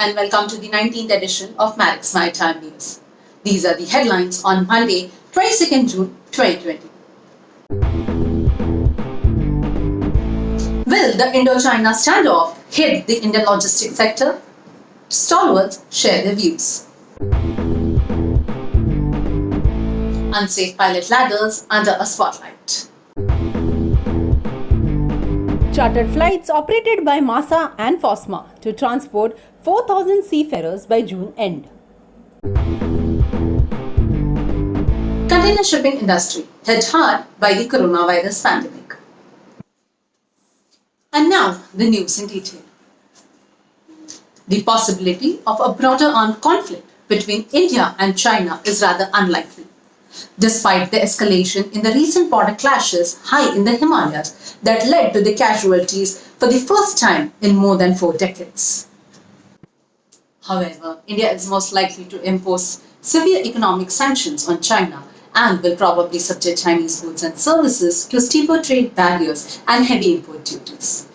and welcome to the 19th edition of Marex Maritime News. These are the headlines on Monday, 22nd June 2020. Will the Indo-China Standoff hit the Indian logistics sector? Stalwarts share their views. Unsafe pilot ladders under a spotlight. Chartered flights operated by Masa and FOSMA to transport 4,000 seafarers by June end. Container shipping industry hit hard by the coronavirus pandemic. And now the news in detail. The possibility of a broader armed conflict between India and China is rather unlikely, despite the escalation in the recent border clashes high in the Himalayas that led to the casualties for the first time in more than 4 decades. However, India is most likely to impose severe economic sanctions on China and will probably subject Chinese goods and services to steeper trade barriers and heavy import duties.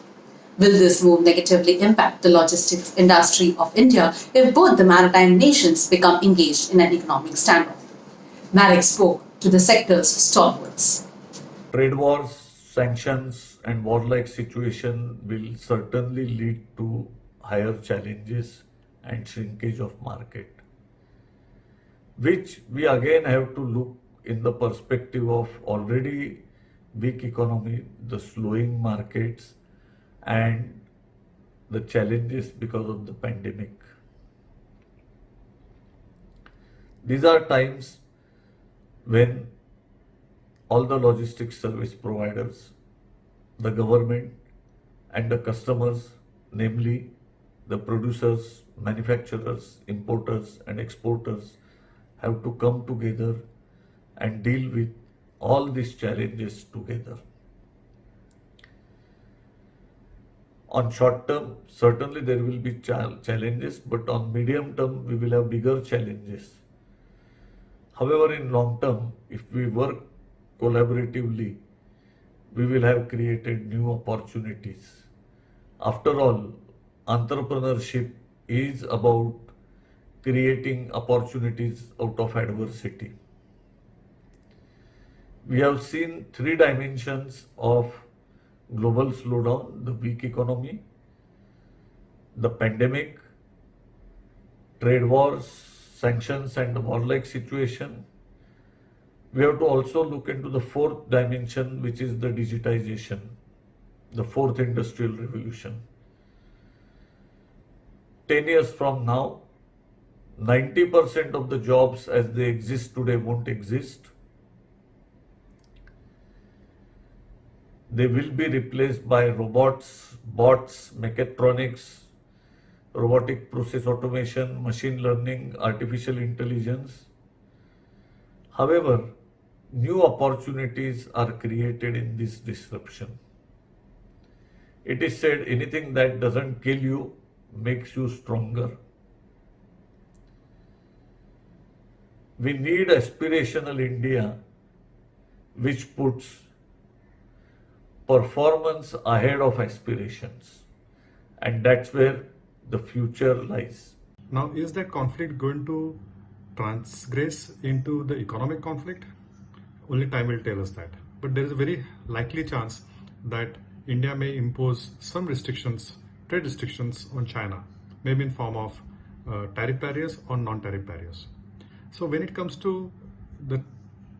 Will this move negatively impact the logistics industry of India if both the maritime nations become engaged in an economic standoff? Marex spoke to the sector's stalwarts. Trade wars, sanctions and warlike situation will certainly lead to higher challenges and shrinkage of market, which we again have to look in the perspective of already weak economy, the slowing markets and the challenges because of the pandemic. These are times when all the logistics service providers, the government and the customers, namely the producers, manufacturers, importers and exporters, have to come together and deal with all these challenges together. On short term, certainly there will be challenges, but on medium term, we will have bigger challenges. However, in long term, if we work collaboratively, we will have created new opportunities. After all, entrepreneurship is about creating opportunities out of adversity. We have seen 3 dimensions of global slowdown: the weak economy, the pandemic, trade wars, sanctions and the warlike situation. We have to also look into the 4th dimension, which is the digitization, the 4th industrial revolution. 10 years from now, 90% of the jobs as they exist today won't exist. They will be replaced by robots, bots, mechatronics, robotic process automation, machine learning, artificial intelligence. However, new opportunities are created in this disruption. It is said anything that doesn't kill you makes you stronger. We need aspirational India which puts performance ahead of aspirations, and that's where the future lies. Now, is that conflict going to transgress into the economic conflict? Only time will tell us that. But there is a very likely chance that India may impose some restrictions, trade restrictions on China, maybe in form of tariff barriers or non-tariff barriers. So when it comes to the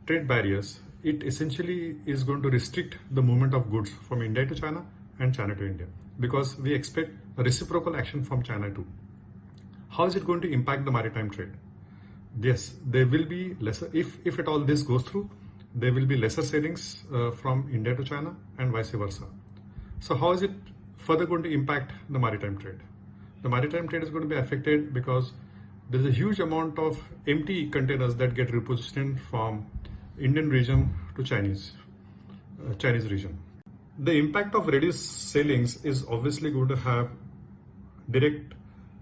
trade barriers, it essentially is going to restrict the movement of goods from India to China and China to India, because we expect a reciprocal action from China too. How is it going to impact the maritime trade? Yes, there will be lesser, if at all this goes through, there will be lesser sailings from India to China and vice versa. So how is it further going to impact the maritime trade? The maritime trade is going to be affected because there is a huge amount of empty containers that get repositioned from Indian region to Chinese region. The impact of reduced sailings is obviously going to have direct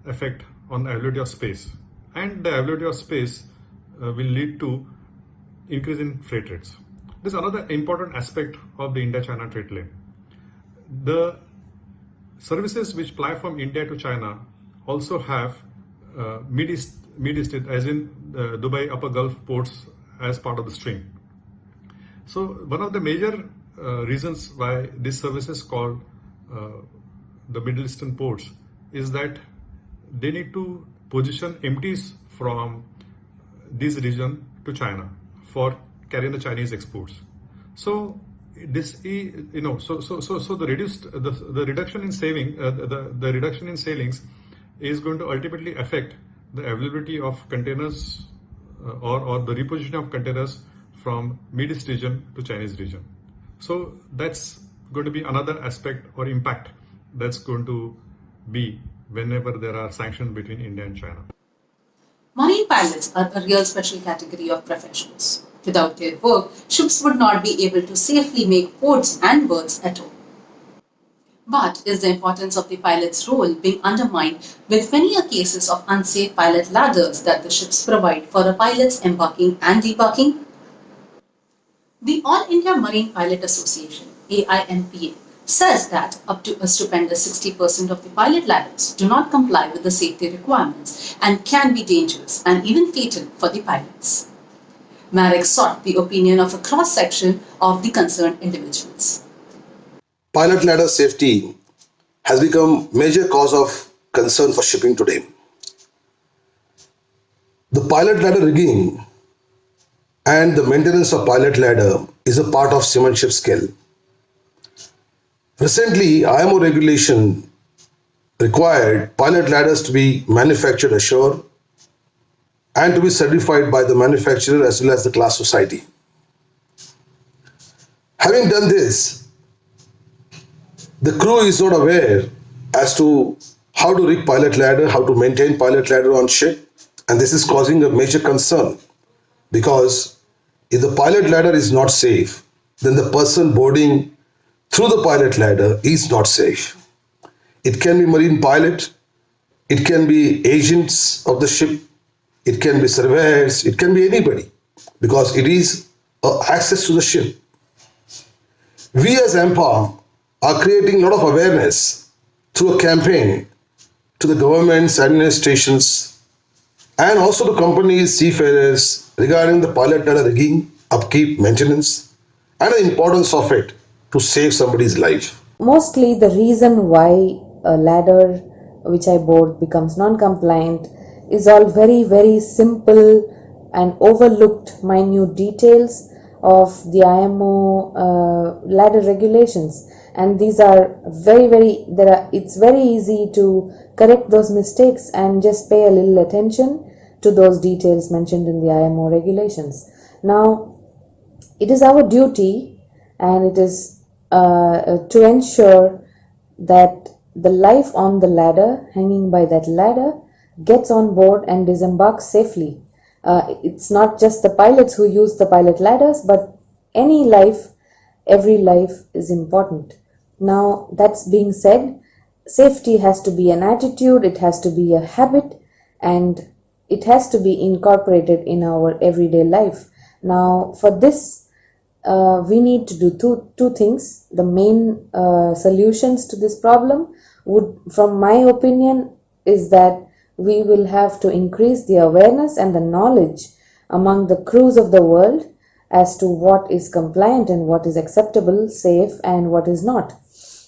effect on the availability of space, and the availability of space will lead to increase in freight rates. This is another important aspect of the India-China trade lane. The services which ply from India to China also have Mid East, as in Dubai Upper Gulf ports as part of the string. So one of the major reasons why this service is called the Middle Eastern ports is that they need to position empties from this region to China for carrying the Chinese exports. So this so the reduction in saving the reduction in sailings is going to ultimately affect the availability of containers or the repositioning of containers from Mid East region to Chinese region. So that's going to be another aspect or impact that's going to be whenever there are sanctions between India and China. Marine pilots are a real special category of professionals. Without their work, ships would not be able to safely make ports and berths at all. But is the importance of the pilot's role being undermined with many cases of unsafe pilot ladders that the ships provide for a pilot's embarking and debarking? The All India Marine Pilot Association, AIMPA, says that up to a stupendous 60% of the pilot ladders do not comply with the safety requirements and can be dangerous and even fatal for the pilots. Marex sought the opinion of a cross-section of the concerned individuals. Pilot ladder safety has become a major cause of concern for shipping today. The pilot ladder rigging and the maintenance of pilot ladder is a part of seamanship skill. Recently, IMO regulation required pilot ladders to be manufactured ashore and to be certified by the manufacturer as well as the class society. Having done this, the crew is not aware as to how to rig pilot ladder, how to maintain pilot ladder on ship, and this is causing a major concern because if the pilot ladder is not safe, then the person boarding through the pilot ladder is not safe. It can be marine pilot, it can be agents of the ship, it can be surveyors, it can be anybody because it is access to the ship. We as AMPA are creating a lot of awareness through a campaign to the governments, administrations, and also to companies, seafarers regarding the pilot ladder rigging, upkeep, maintenance, and the importance of it to save somebody's life. Mostly the reason why a ladder which I board becomes non-compliant is all very simple and overlooked minute details of the IMO ladder regulations, and these are it's very easy to correct those mistakes and just pay a little attention to those details mentioned in the IMO regulations. Now, it is our duty and it is to ensure that the life on the ladder, hanging by that ladder, gets on board and disembarks safely. It's not just the pilots who use the pilot ladders, but any life, every life is important. Now, that's being said, safety has to be an attitude, it has to be a habit, and it has to be incorporated in our everyday life. Now, for this, we need to do two things. The main solutions to this problem would, from my opinion, is that we will have to increase the awareness and the knowledge among the crews of the world as to what is compliant and what is acceptable, safe, and what is not.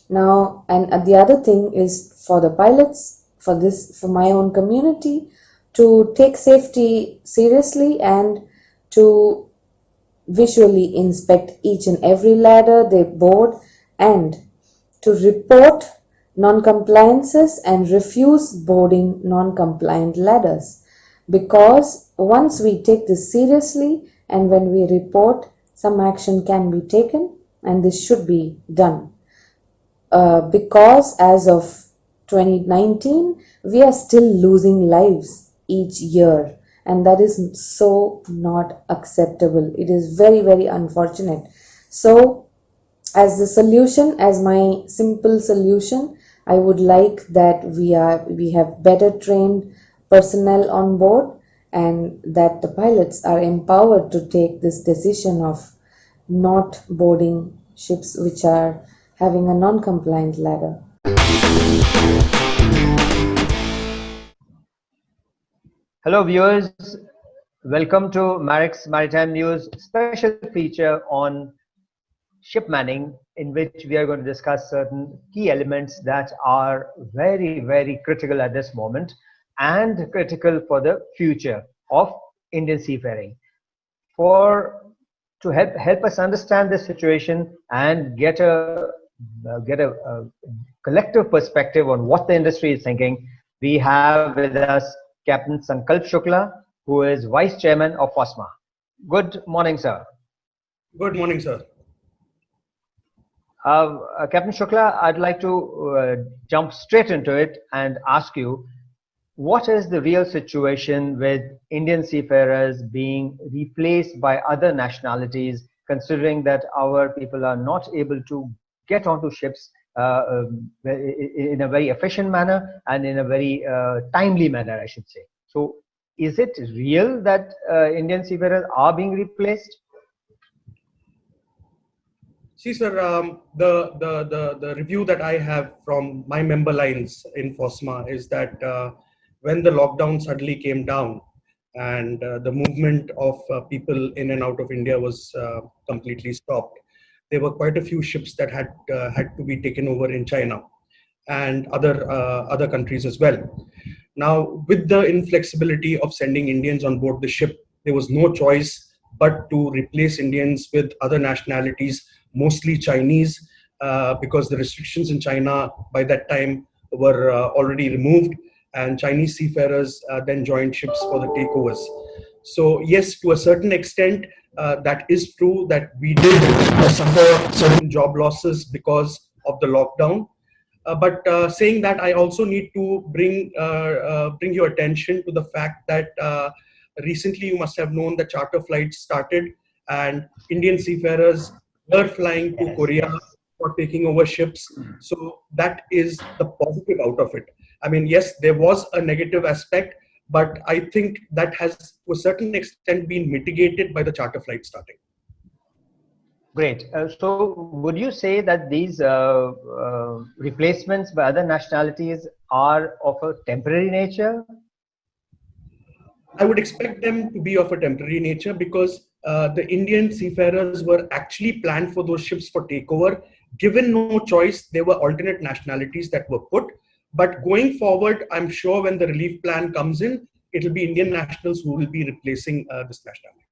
Now, and the other thing is for the pilots, for my own community, to take safety seriously and to visually inspect each and every ladder they board and to report non-compliances and refuse boarding non-compliant ladders, because once we take this seriously and when we report, some action can be taken and this should be done. Because as of 2019, we are still losing lives each year, and that is so not acceptable. It is very unfortunate. So as the solution, as my simple solution, I would like that we have better trained personnel on board and that the pilots are empowered to take this decision of not boarding ships which are having a non-compliant ladder. Hello viewers, welcome to Marex Maritime News special feature on ship manning, in which we are going to discuss certain key elements that are very critical at this moment and critical for the future of Indian seafaring. To help us understand this situation and get a collective perspective on what the industry is thinking, we have with us Captain Sankalp Shukla, who is Vice Chairman of FOSMA. Good morning, sir. Good morning, sir. Captain Shukla, I'd like to jump straight into it and ask you, what is the real situation with Indian seafarers being replaced by other nationalities, considering that our people are not able to get onto ships in a very efficient manner and in a very timely manner, I should say. So is it real that Indian seafarers are being replaced? See, sir, the review that I have from my member lines in FOSMA is that when the lockdown suddenly came down and the movement of people in and out of India was completely stopped, there were quite a few ships that had to be taken over in China and other countries as well. Now, with the inflexibility of sending Indians on board the ship, there was no choice but to replace Indians with other nationalities, mostly Chinese, because the restrictions in China by that time were already removed, and Chinese seafarers then joined ships for the takeovers. So yes, to a certain extent, that is true that we did suffer certain job losses because of the lockdown. But saying that, I also need to bring your attention to the fact that recently you must have known that charter flights started and Indian seafarers were flying to Korea for taking over ships. So that is the positive out of it. I mean, yes, there was a negative aspect, but I think that has to a certain extent been mitigated by the charter flight starting. Great. So would you say that these replacements by other nationalities are of a temporary nature? I would expect them to be of a temporary nature because the Indian seafarers were actually planned for those ships for takeover. Given no choice, there were alternate nationalities that were put. But going forward, I'm sure when the relief plan comes in, it'll be Indian nationals who will be replacing this nationality.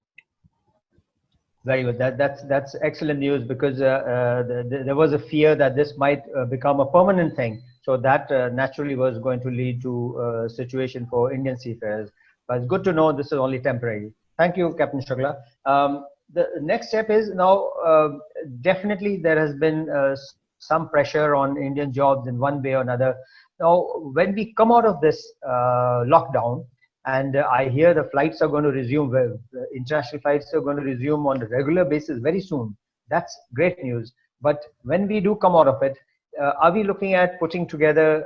Very good. That's excellent news, because there was a fear that this might become a permanent thing. So that naturally was going to lead to a situation for Indian seafarers. But it's good to know this is only temporary. Thank you, Captain Shukla. The next step is now, definitely there has been some pressure on Indian jobs in one way or another. Now, when we come out of this lockdown, and I hear the flights are going to resume, international flights are going to resume on a regular basis very soon. That's great news. But when we do come out of it, are we looking at putting together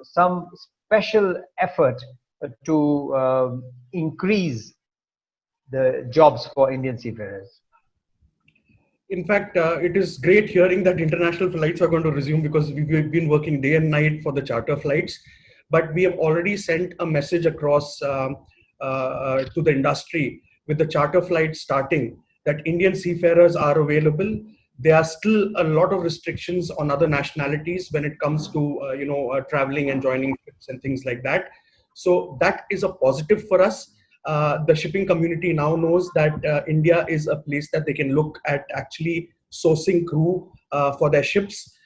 some special effort to increase the jobs for Indian seafarers? In fact, it is great hearing that international flights are going to resume, because we've been working day and night for the charter flights. But we have already sent a message across to the industry with the charter flights starting that Indian seafarers are available. There are still a lot of restrictions on other nationalities when it comes to traveling and joining ships and things like that. So that is a positive for us. The shipping community now knows that India is a place that they can look at actually sourcing crew for their ships.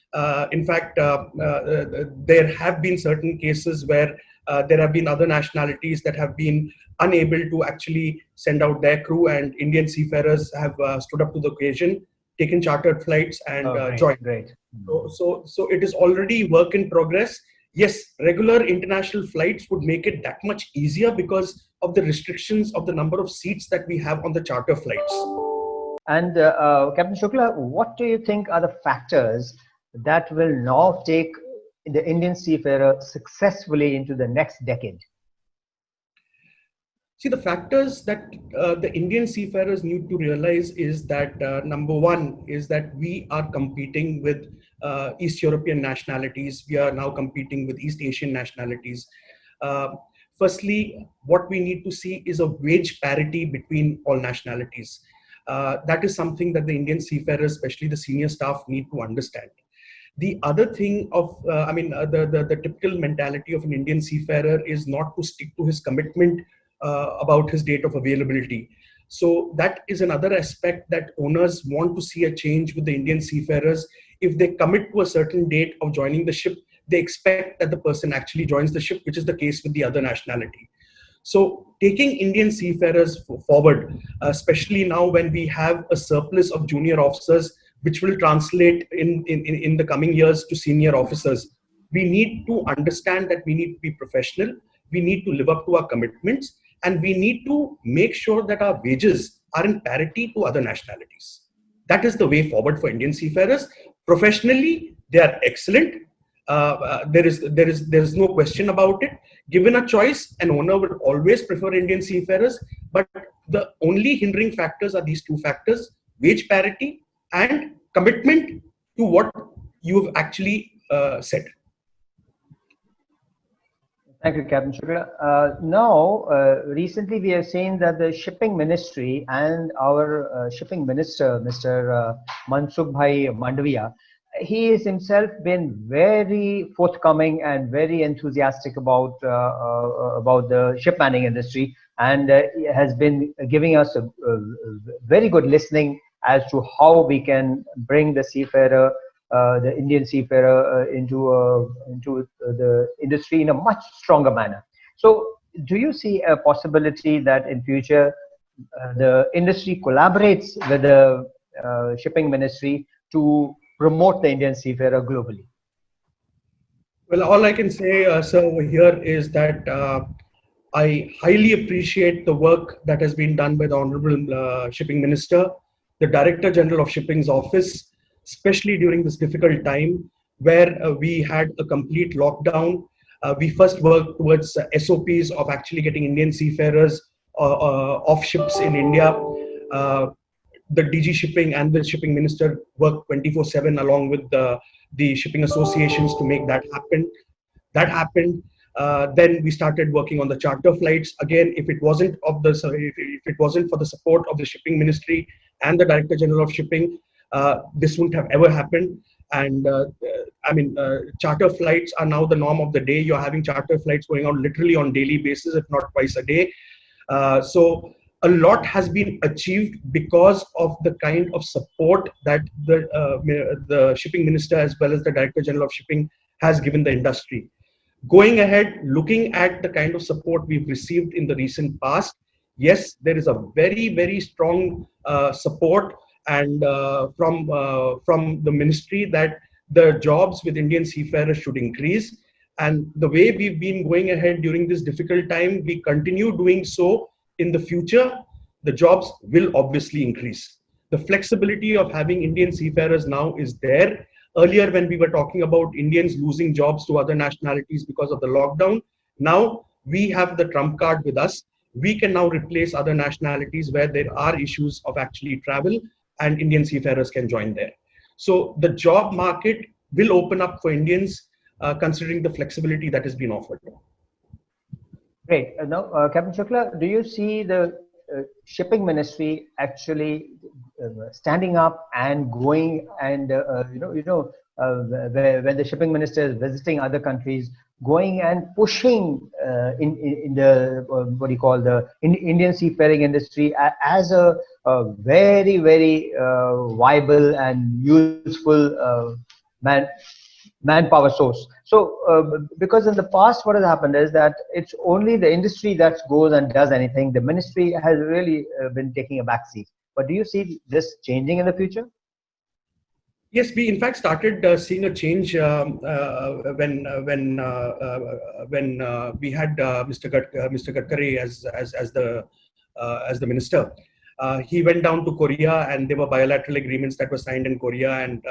In fact, there have been certain cases where there have been other nationalities that have been unable to actually send out their crew, and Indian seafarers have stood up to the occasion, taken chartered flights and joined. Great. So it is already work in progress. Yes, regular international flights would make it that much easier because of the restrictions of the number of seats that we have on the charter flights. And Captain Shukla, what do you think are the factors that will now take the Indian seafarer successfully into the next decade? See, the factors that the Indian seafarers need to realize is that number one is that we are competing with East European nationalities. We are now competing with East Asian nationalities. Firstly, what we need to see is a wage parity between all nationalities. That is something that the Indian seafarers, especially the senior staff, need to understand. The other thing of, the typical mentality of an Indian seafarer is not to stick to his commitment about his date of availability. So that is another aspect that owners want to see a change with the Indian seafarers. If they commit to a certain date of joining the ship, they expect that the person actually joins the ship, which is the case with the other nationality. So taking Indian seafarers forward, especially now when we have a surplus of junior officers, which will translate in the coming years to senior officers, we need to understand that we need to be professional, we need to live up to our commitments, and we need to make sure that our wages are in parity to other nationalities. That is the way forward for Indian seafarers. Professionally, they are excellent. There is no question about it. Given a choice, an owner would always prefer Indian seafarers, but the only hindering factors are these two factors: wage parity and commitment to what you have actually said. Thank you, Captain Shukla. Recently we have seen that the shipping ministry and our shipping minister, Mr. Mansukh Bhai Mandavia, he has himself been very forthcoming and very enthusiastic about the ship manning industry, and has been giving us a very good listening as to how we can bring the seafarer, the Indian seafarer, into the industry in a much stronger manner. So, do you see a possibility that in future the industry collaborates with the shipping ministry to promote the Indian seafarer globally? Well, all I can say, sir, over here is that I highly appreciate the work that has been done by the Honorable Shipping Minister, the Director General of Shipping's office, especially during this difficult time where we had a complete lockdown. We first worked towards SOPs of actually getting Indian seafarers off ships in India. The DG Shipping and the Shipping Minister worked 24/7 along with the shipping associations to make that happen. That happened. Then we started working on the charter flights. Again, if it wasn't for the support of the Shipping Ministry and the Director General of Shipping, this wouldn't have ever happened. And charter flights are now the norm of the day. You're having charter flights going on literally on daily basis, if not twice a day. So a lot has been achieved because of the kind of support that the Shipping Minister as well as the Director General of Shipping has given the industry. Going ahead, looking at the kind of support we've received in the recent past, yes, there is a very, very strong support and from the ministry that the jobs with Indian seafarers should increase. And the way we've been going ahead during this difficult time, we continue doing so in the future, the jobs will obviously increase. The flexibility of having Indian seafarers now is there. Earlier, when we were talking about Indians losing jobs to other nationalities because of the lockdown, now we have the trump card with us. We can now replace other nationalities where there are issues of actually travel, and Indian seafarers can join there. So the job market will open up for Indians considering the flexibility that has been offered. Great. Now, Captain Shukla, do you see the shipping ministry actually standing up and going and when the shipping minister is visiting other countries, going and pushing in the what do you call the Indian seafaring industry as a very, very viable and useful manpower source? So because in the past what has happened is that it's only the industry that goes and does anything. The ministry has really been taking a back seat. But do you see this changing in the future? Yes, we in fact started seeing a change when we had Mr. Gadkari as the minister. He went down to Korea, and there were bilateral agreements that were signed in Korea, and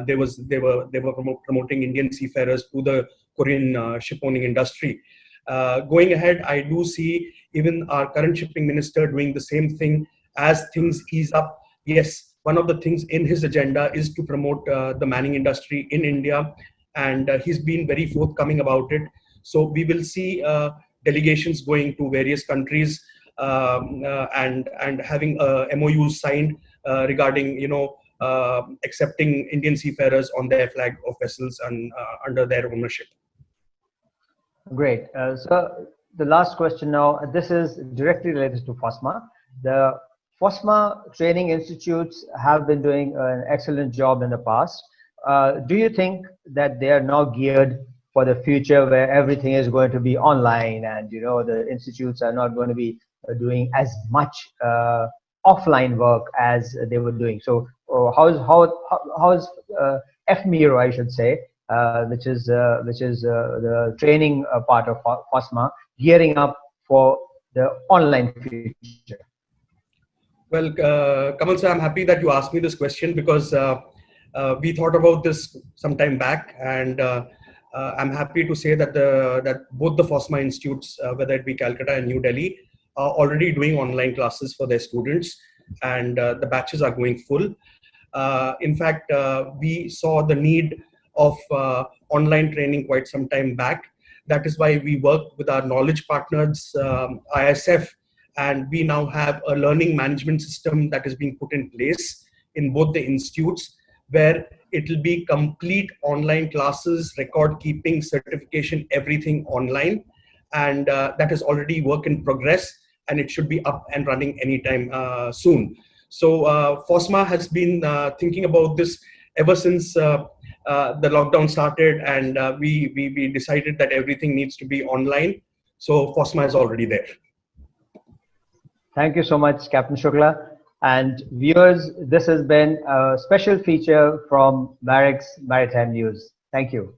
they were promoting Indian seafarers to the Korean ship owning industry. Going ahead, I do see even our current shipping minister doing the same thing as things ease up. Yes, one of the things in his agenda is to promote the manning industry in India, and he's been very forthcoming about it. So we will see delegations going to various countries and having MOUs signed regarding accepting Indian seafarers on their flag of vessels and under their ownership. Great. So the last question now, this is directly related to FOSMA. The FOSMA training institutes have been doing an excellent job in the past. Do you think that they are now geared for the future where everything is going to be online and the institutes are not going to be doing as much offline work as they were doing? So how's FMIRO, I should say, which is the training part of FOSMA, gearing up for the online future? Well, Kamal sir, I'm happy that you asked me this question because we thought about this some time back, and I'm happy to say that that both the FOSMA institutes, whether it be Calcutta and New Delhi, are already doing online classes for their students, and the batches are going full. In fact, we saw the need of online training quite some time back. That is why we worked with our knowledge partners, ISF, and we now have a learning management system that is being put in place in both the institutes, where it will be complete online classes, record keeping, certification, everything online. And that is already work in progress, and it should be up and running anytime soon. So FOSMA has been thinking about this ever since the lockdown started, and we decided that everything needs to be online. So FOSMA is already there. Thank you so much, Captain Shukla. And viewers, this has been a special feature from Marex Maritime News. Thank you.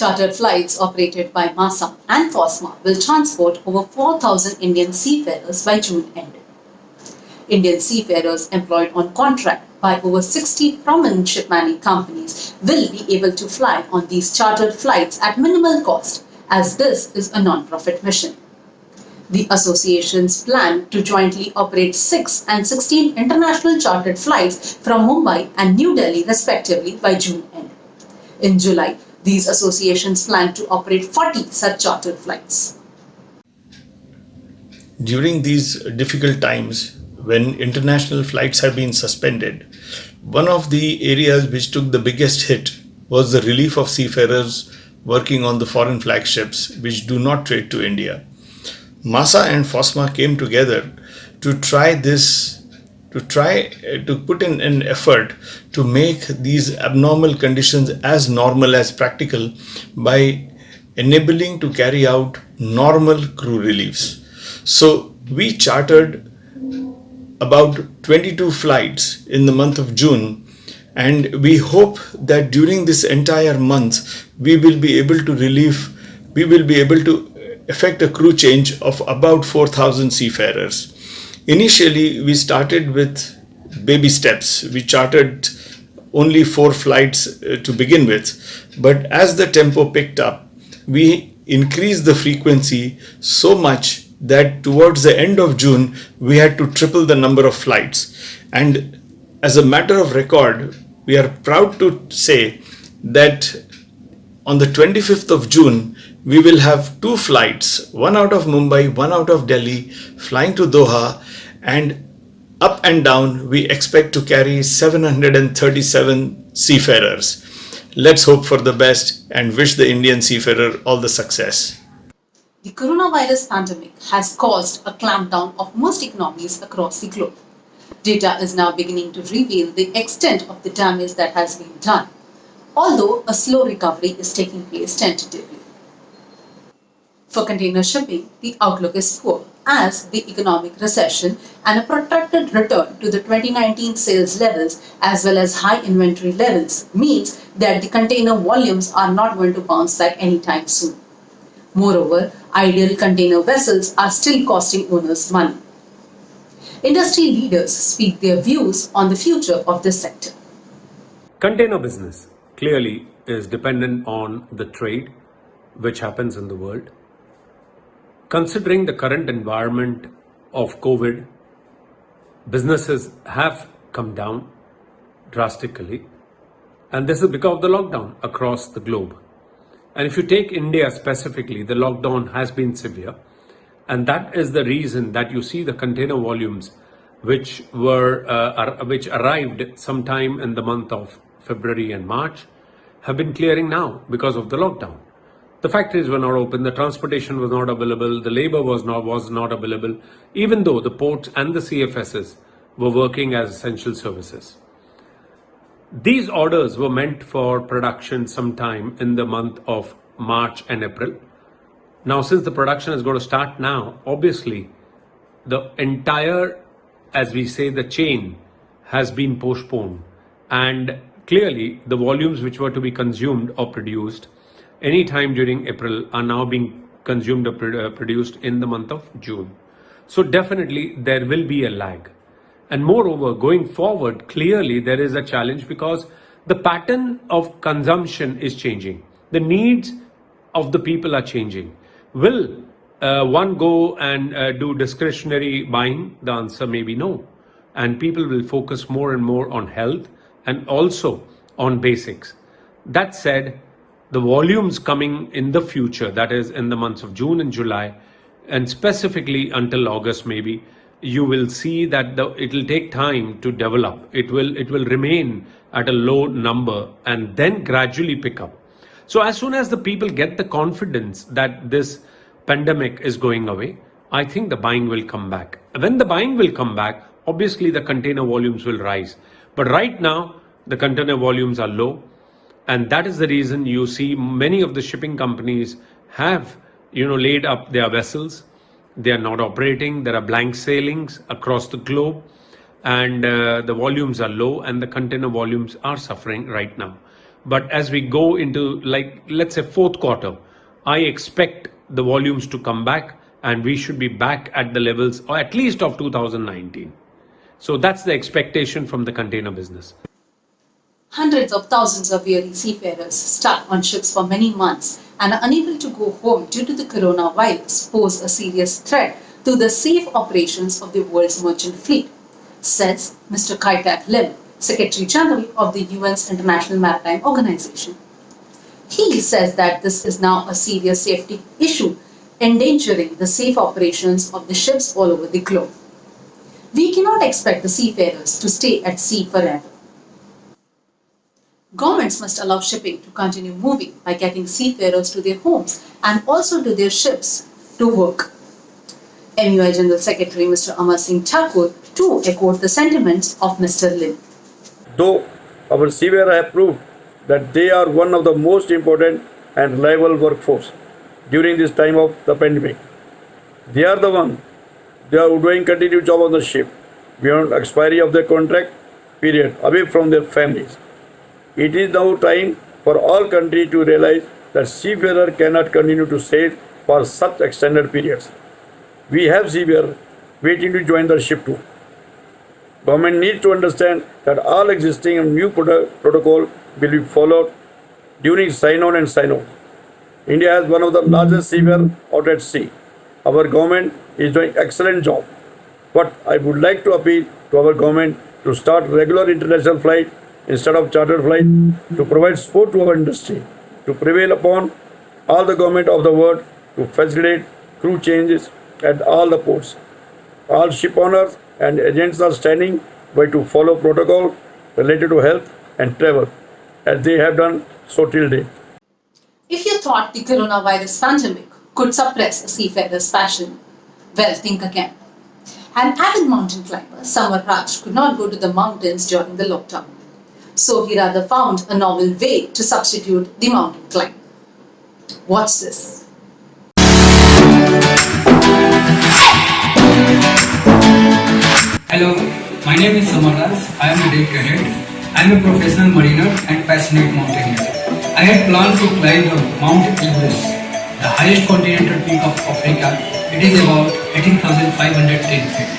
Chartered flights operated by MASA and FOSMA will transport over 4,000 Indian seafarers by June end. Indian seafarers employed on contract by over 60 prominent shipmanning companies will be able to fly on these chartered flights at minimal cost, as this is a non-profit mission. The associations plan to jointly operate 6 and 16 international chartered flights from Mumbai and New Delhi respectively by June end. In July, these associations plan to operate 40 such chartered flights. During these difficult times, when international flights have been suspended, one of the areas which took the biggest hit was the relief of seafarers working on the foreign flagships which do not trade to India. MASA and FOSMA came together to put in an effort to make these abnormal conditions as normal as practical by enabling to carry out normal crew reliefs. So we chartered about 22 flights in the month of June, and we hope that during this entire month we will be able to effect a crew change of about 4,000 seafarers. Initially, we started with baby steps. We chartered only 4 flights to begin with, but as the tempo picked up, we increased the frequency so much that towards the end of June, we had to triple the number of flights. And as a matter of record, we are proud to say that on the 25th of June, we will have 2 flights, one out of Mumbai, one out of Delhi, flying to Doha, and Up and down, we expect to carry 737 seafarers. Let's hope for the best and wish the Indian seafarer all the success. The coronavirus pandemic has caused a clampdown of most economies across the globe. Data is now beginning to reveal the extent of the damage that has been done, although a slow recovery is taking place tentatively. For container shipping, the outlook is poor as the economic recession and a protracted return to the 2019 sales levels as well as high inventory levels means that the container volumes are not going to bounce back anytime soon. Moreover, idle container vessels are still costing owners money. Industry leaders speak their views on the future of this sector. Container business clearly is dependent on the trade which happens in the world. Considering the current environment of COVID, businesses have come down drastically, and this is because of the lockdown across the globe. And if you take India specifically, the lockdown has been severe, and that is the reason that you see the container volumes which arrived sometime in the month of February and March have been clearing now because of the lockdown. The factories were not open, the transportation was not available, the labor was not available, even though the ports and the CFSs were working as essential services. These orders were meant for production sometime in the month of March and April. Now, since the production is going to start now, obviously, the entire, as we say, the chain has been postponed. And clearly, the volumes which were to be consumed or produced any time during April are now being consumed or produced in the month of June. So definitely there will be a lag. And moreover, going forward, clearly there is a challenge because the pattern of consumption is changing. The needs of the people are changing. Will one go and do discretionary buying? The answer may be no. And people will focus more and more on health and also on basics. That said, the volumes coming in the future, that is in the months of June and July, and specifically until August maybe, you will see that it will take time to develop. It will remain at a low number and then gradually pick up. So as soon as the people get the confidence that this pandemic is going away, I think the buying will come back. When the buying will come back, obviously the container volumes will rise. But right now, the container volumes are low. And that is the reason you see many of the shipping companies have, laid up their vessels. They are not operating. There are blank sailings across the globe, and the volumes are low, and the container volumes are suffering right now. But as we go into, let's say, fourth quarter, I expect the volumes to come back, and we should be back at the levels, or at least of 2019. So that's the expectation from the container business. Hundreds of thousands of weary seafarers stuck on ships for many months and are unable to go home due to the coronavirus pose a serious threat to the safe operations of the world's merchant fleet, says Mr. Kirtane, Secretary General of the UN's International Maritime Organization. He says that this is now a serious safety issue, endangering the safe operations of the ships all over the globe. We cannot expect the seafarers to stay at sea forever. Governments must allow shipping to continue moving by getting seafarers to their homes and also to their ships to work. MUI General Secretary Mr. Amar Singh Thakur too echoed the sentiments of Mr. Lim. Though our seafarers have proved that they are one of the most important and reliable workforce during this time of the pandemic, they are the ones who are doing continued job on the ship beyond expiry of their contract period away from their families. It is now time for all countries to realize that seafarers cannot continue to sail for such extended periods. We have seafarers waiting to join the ship too. Government needs to understand that all existing and new protocol will be followed during sign-on and sign-off. India has one of the largest seafarers out at sea. Our government is doing excellent job. But I would like to appeal to our government to start regular international flight instead of chartered flight to provide support to our industry, to prevail upon all the government of the world to facilitate crew changes at all the ports. All ship owners and agents are standing by to follow protocol related to health and travel, as they have done so till date. If you thought the coronavirus pandemic could suppress a seafarer's passion, well, think again. An avid mountain climber, Samar Raj, could not go to the mountains during the lockdown. So he rather found a novel way to substitute the mountain climb. Watch this. Hello, my name is Samar Raj. I am a day cadet. I am a professional mariner and passionate mountaineer. I had planned to climb the Mount Everest, the highest continental peak of Africa. It is about 18,510 feet.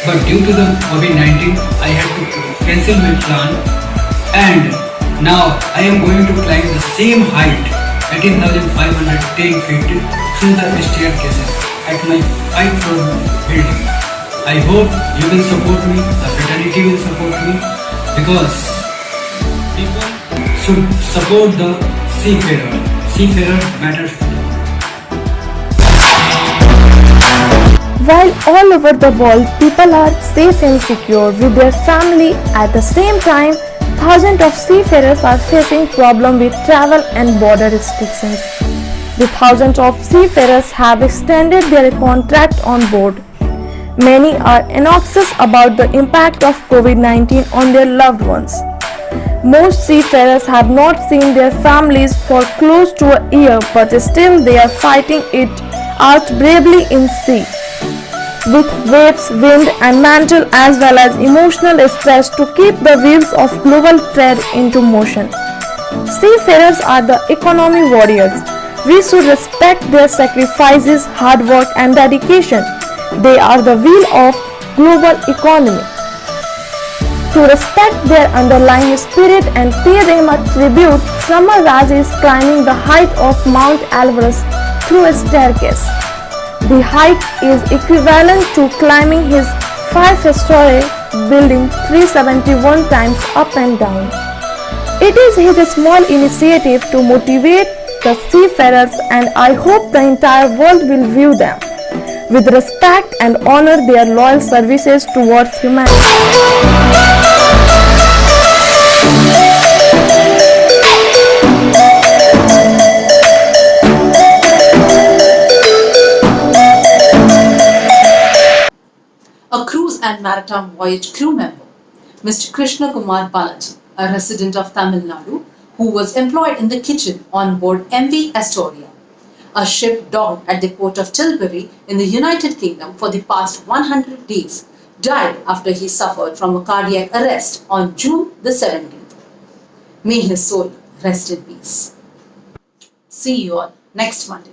But due to the COVID-19, I had to cancel my plan, and now I am going to climb the same height, 18,510 feet, through the staircases at my 5-floor building. I hope you will support me, the fraternity will support me, because people should support the seafarer. Seafarer matters to them. While all over the world people are safe and secure with their family, at the same time thousands of seafarers are facing problems with travel and border restrictions. The thousands of seafarers have extended their contract on board. Many are anxious about the impact of COVID-19 on their loved ones. Most seafarers have not seen their families for close to a year, but still they are fighting it out bravely in sea, with waves, wind and mantle as well as emotional stress to keep the wheels of global trade into motion. Seafarers are the economy warriors. We should respect their sacrifices, hard work and dedication. They are the wheel of global economy. To respect their underlying spirit and pay them a tribute, Samar Raj is climbing the height of Mount Everest through a staircase. The height is equivalent to climbing his 5-story building 371 times up and down. It is his small initiative to motivate the seafarers, and I hope the entire world will view them with respect and honor their loyal services towards humanity. A cruise and maritime voyage crew member, Mr. Krishna Kumar Palan, a resident of Tamil Nadu, who was employed in the kitchen on board MV Astoria, a ship docked at the port of Tilbury in the United Kingdom for the past 100 days, died after he suffered from a cardiac arrest on June the 17th. May his soul rest in peace. See you all next Monday.